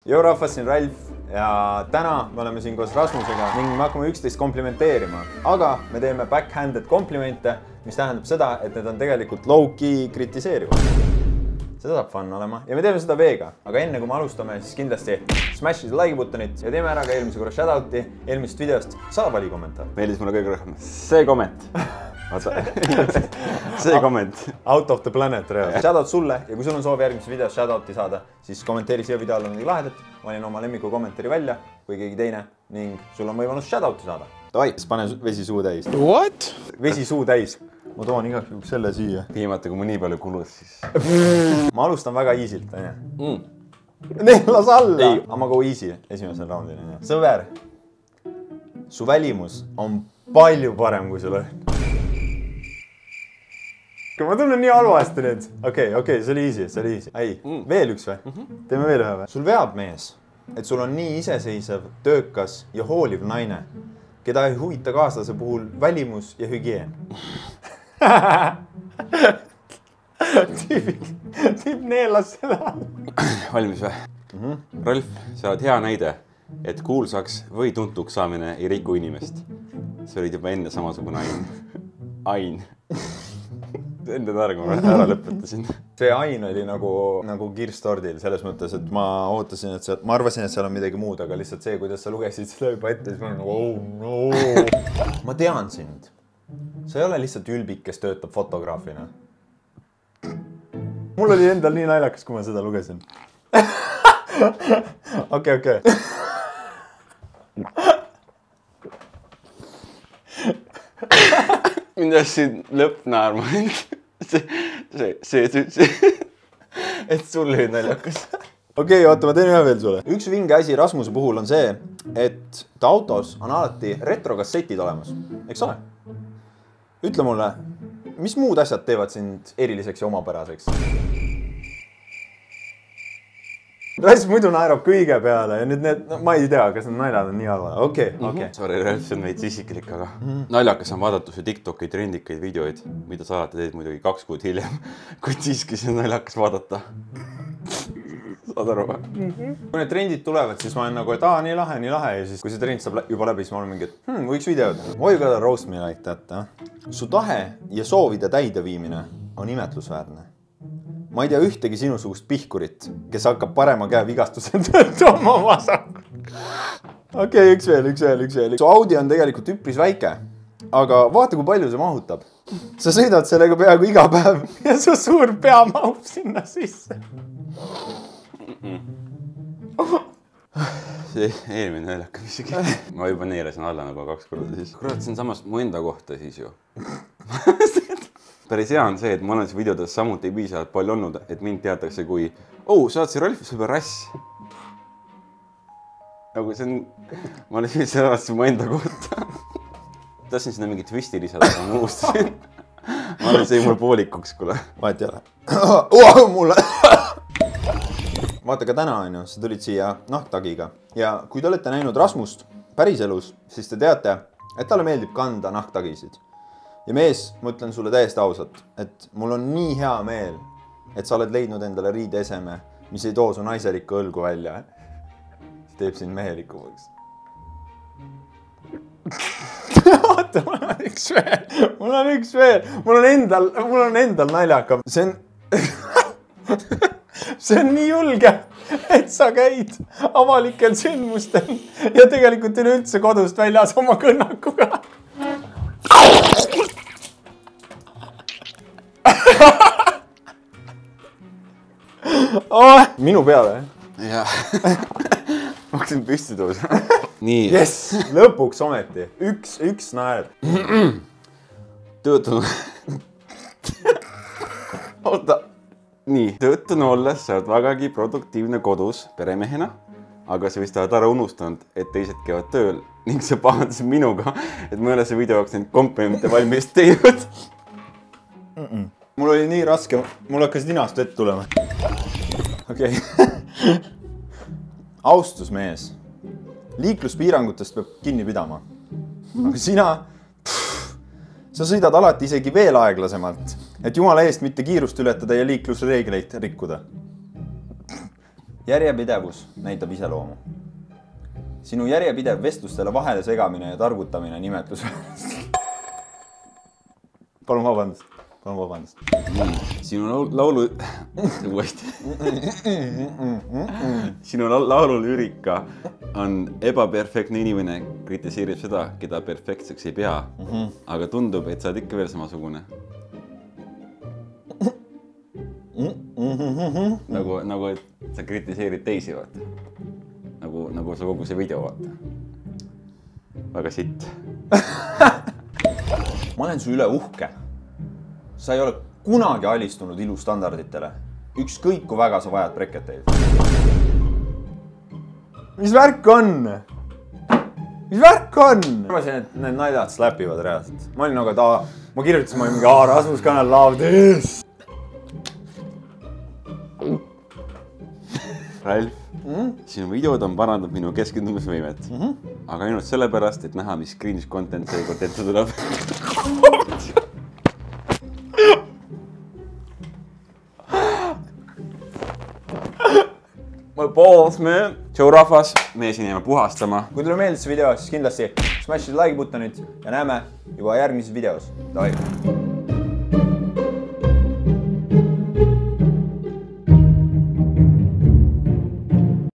Joo rahvas, siin Ralf ja täna me oleme siin koos Rasmusega ning me hakkame üksteist komplimenteerima. Aga me teeme backhanded komplimente, mis tähendab seda, et need on tegelikult low-key kritiseerivad. Seda saab fun olema ja me teeme seda veega. Aga enne kui me alustame, siis kindlasti smash like buttonit ja teeme ära ka eelmise korra shoutouti eelmisest videost. Saada vali kommentaar. Meeldis mulle kõige rohkem. See komment. See komment. Out of the planet, reaalselt. Shoutout sulle ja kui sul on soov järgmises videos shoutouti saada, siis kommenteeri siia video alla midagi lahedat. Valin oma lemmiku kommentaari välja või keegi teine ning sul on võimalus shoutouti saada. Davai, siis pane vesi suu täis. What? Vesi suu täis. Ma toon igaks juhuks selle siia. Viimati, kui ma nii palju kulus, siis... Ma alustan väga easylt, on ju? Las alla! Aga ma go easy esimesel raundil. Sõver, su välimus on palju parem kui sul on. Ma tunnen nii halvasti nüüd. Okei, see oli easy. Ei, veel üks või? Teeme veel ühe või? Sul veab mees, et sul on nii iseseisev, töökas ja hooliv naine, keda ei huvita kaaslase puhul välimus ja hügieen. Tüüp neelas seda. Valmis või? Ralf, sa oled hea näide, et kuulsaks või tuntuks saamine ei riku inimest. See olid juba enne samasugune ain. Enda targu ma ära lõpetasin. See ain oli nagu kirstordil selles mõttes, et ma ootasin, et ma arvasin, et seal on midagi muud, aga lihtsalt see, kuidas sa lugesid seda juba ette, siis ma olen nagu, oh no. Ma tean sind. Sa ei ole lihtsalt ülbik, kes töötab fotograafina. Mul oli endal nii naljakas, kui ma seda lugesin. Okei. Mind jätsin lõppnaarma. See. Et sul oli naljakas. Okei, oota, ma teen ühe veel sulle. Üks vinge asi Rasmuse puhul on see, et ta autos on alati retrokassetid olemas. Eks ole? Ütle mulle, mis muud asjad teevad sind eriliseks ja omapäraseks? Rais muidu naerab kõige peale ja nüüd need, ma ei tea, kas need naljad on nii halvad. Okei. Sorry, Ralf, see on veits isiklik, aga naljakas on vaadata su TikToki trendikaid videoid, mida sa alati teed muidugi 2 kuud hiljem, kuid siiski see on naljakas vaadata. Saad aru või? Kui need trendid tulevad, siis ma olen nagu, et nii lahe ja siis kui see trend saab juba läbi, siis ma olen mingi, et võiks videod. Why you gotta roast me like that? Su tahe ja soovide täideviimine on imetlusväärne. Ma ei tea ühtegi sinusugust pihkurit, kes hakkab parema käe vigastuse tõttu oma vasaku. Okei, üks veel. Su Audi on tegelikult üpris väike, aga vaata, kui palju see mahutab. Sa sõidad sellega peaaegu iga päev ja su suur pea mahub sinna sisse. See eelmine naljakam isegi. Ma juba neerasin alla nagu 2 korda siis. Kurat, see on samas mu enda kohta siis ju. Päris hea on see, et ma olen see videodes samuti ei piisavalt palju olnud, et mind teatakse kui sa oled see Ralf, see peab rass. Nagu see on, ma olen siis arvasin mu enda kohta. Tahtsin sinna mingi twisti lisada, aga ma uustasin. Ma olen see mul poolikuks, kuule. Vahet ei ole. Mulle. Vaata ka täna on ju, sa tulid siia nahktagiga ja kui te olete näinud Rasmust päriselus, siis te teate, et talle meeldib kanda nahktagisid. Ja mees, ma ütlen sulle täiesti ausalt, et mul on nii hea meel, et sa oled leidnud endale riideeseme, mis ei too su naiserikku õlgu välja. See teeb sind mehelikumaks. Oota, mul on üks veel. Mul on endal naljakam. See on nii julge, et sa käid avalikel sündmustel ja tegelikult ei ole üldse kodust väljas oma kõnnakuga. Minu peale, jah? Ma hakkasin püsti tõusa. Nii. Yes, lõpuks ometi. Üks naer. Töötuna olles sa oled vägagi produktiivne kodus peremehena, aga sa vist oled ära unustanud, et teised käivad tööl ning sa pahandasid minuga, et ma ei ole see video jaoks neid komplimente valmis teinud. Mul oli nii raske, mul hakkas ninast vett tulema. Okei. Austus mees. Liikluspiirangutest peab kinni pidama. Aga sa sõidad alati isegi veel aeglasemalt, et jumala eest mitte kiirust ületada ja liiklusreegleid rikkuda. järjepidevus näitab iseloomu. Sinu järjepidev vestlustele vahele segamine ja targutamine nimetus. Palun vabandust. Sinu laulu... Uuesti. Sinu laulu lürika on ebaperfektne inimene kritiseerib seda, keda perfektseks ei pea, aga tundub, et sa oled ikka veel samasugune. Nagu, et sa kritiseerid teisi, vaata. Nagu sa kogu see video, vaata. Väga sitt. Ma olen su üle uhke. Sa ei ole kunagi alistunud ilustandarditele. Ükskõik kui väga sa vajad breketeid. Mis värk on? Ma arvasin, et need naljad slapivad reaalselt. Ma olin nagu, et ma kirjutasin, ma olin mingi Rasmus Kanel love this. Ralf, sinu videod on parandanud minu keskendumisvõimet. Aga ainult sellepärast, et näha, mis cringe content seekord ette tuleb. Tšau rahvas, meie siin jääme puhastama. Kui teile meeldis see video, siis kindlasti smash like buttonit ja näeme juba järgmises videos. Davai!